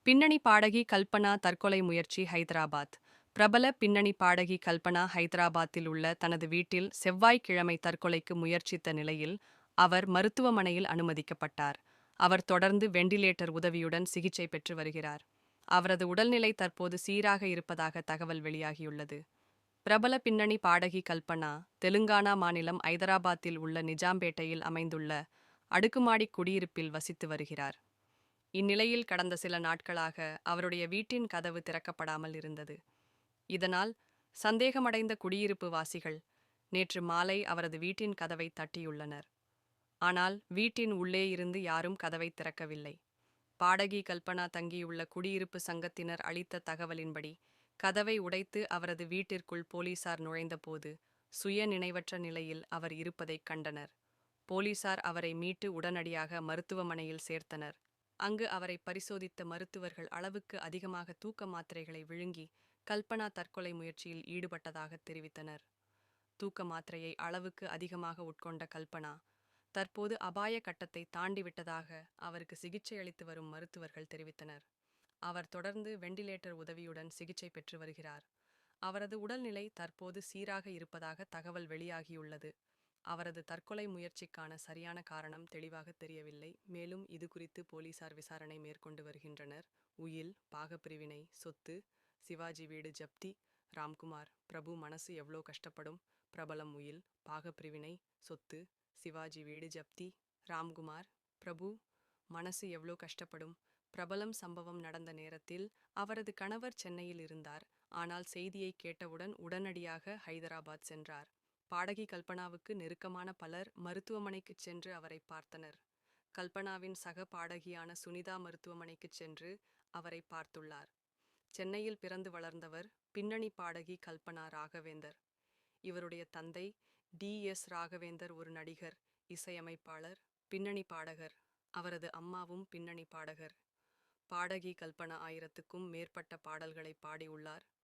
பின்னணி பாடகி கல்பனா தற்கொலை முயற்சி ஹைதராபாத். பிரபல பின்னணி பாடகி கல்பனா ஹைதராபாத்தில் உள்ள தனது வீட்டில் செவ்வாய்க்கிழமை தற்கொலைக்கு முயற்சித்த நிலையில் அவர் மருத்துவமனையில் அனுமதிக்கப்பட்டார். அவர் தொடர்ந்து வெண்டிலேட்டர் உதவியுடன் சிகிச்சை பெற்று வருகிறார். அவரது உடல்நிலை தற்போது சீராக இருப்பதாக தகவல் வெளியாகியுள்ளது. பிரபல பின்னணி பாடகி கல்பனா தெலுங்கானா மாநிலம் ஐதராபாத்தில் உள்ள நிஜாம்பேட்டையில் அமைந்துள்ள அடுக்குமாடி குடியிருப்பில் வசித்து வருகிறார். இந்நிலையில் கடந்த சில நாட்களாக அவருடைய வீட்டின் கதவு திறக்கப்படாமல் இருந்தது. இதனால் சந்தேகமடைந்த குடியிருப்பு வாசிகள் நேற்று மாலை அவரது வீட்டின் கதவை தட்டியுள்ளனர். ஆனால் வீட்டின் உள்ளே இருந்து யாரும் கதவை திறக்கவில்லை. பாடகி கல்பனா தங்கியுள்ள குடியிருப்பு சங்கத்தினர் அளித்த தகவலின்படி கதவை உடைத்து அவரது வீட்டிற்குள் போலீசார் நுழைந்தபோது சுய நினைவற்ற நிலையில் அவர் இருப்பதைக் கண்டனர். போலீசார் அவரை மீட்டு உடனடியாக மருத்துவமனையில் சேர்த்தனர். அங்கு அவரை பரிசோதித்த மருத்துவர்கள் அளவுக்கு அதிகமாக தூக்க மாத்திரைகளை விழுங்கி கல்பனா தற்கொலை முயற்சியில் ஈடுபட்டதாக தெரிவித்தனர். தூக்க மாத்திரையை அளவுக்கு அதிகமாக உட்கொண்ட கல்பனா தற்போது அபாய கட்டத்தை தாண்டிவிட்டதாக அவருக்கு சிகிச்சை அளித்து வரும் மருத்துவர்கள் தெரிவித்தனர். அவர் தொடர்ந்து வெண்டிலேட்டர் உதவியுடன் சிகிச்சை பெற்று வருகிறார். அவரது உடல்நிலை தற்போது சீராக இருப்பதாக தகவல் வெளியாகியுள்ளது. அவரது தற்கொலை முயற்சிக்கான சரியான காரணம் தெளிவாக தெரியவில்லை. மேலும் இது குறித்து போலீசார் விசாரணை மேற்கொண்டு வருகின்றனர். உயில் பாகப்பிரிவினை சொத்து சிவாஜி வீடு ஜப்தி ராம்குமார் பிரபு மனசு எவ்வளோ கஷ்டப்படும். பிரபலம் உயில் பாகப்பிரிவினை சொத்து சிவாஜி வீடு ஜப்தி ராம்குமார் பிரபு மனசு எவ்வளோ கஷ்டப்படும். பிரபலம் சம்பவம் நடந்த நேரத்தில் அவரது கணவர் சென்னையில் இருந்தார். ஆனால் செய்தியை கேட்டவுடன் உடனடியாக ஹைதராபாத் சென்றார். பாடகி கல்பனாவுக்கு நெருக்கமான பலர் மருத்துவமனைக்கு சென்று அவரை பார்த்தனர். கல்பனாவின் சக பாடகியான சுனிதா மருத்துவமனைக்கு சென்று அவரை பார்த்துள்ளார். சென்னையில் பிறந்து வளர்ந்தவர் பின்னணி பாடகி கல்பனா ராகவேந்தர். இவருடைய தந்தை டி.எஸ். ராகவேந்தர் ஒரு நடிகர், இசையமைப்பாளர், பின்னணி பாடகர். அவரது அம்மாவும் பின்னணி பாடகர். பாடகி கல்பனா 1000க்கும் மேற்பட்ட பாடல்களை பாடியுள்ளார்.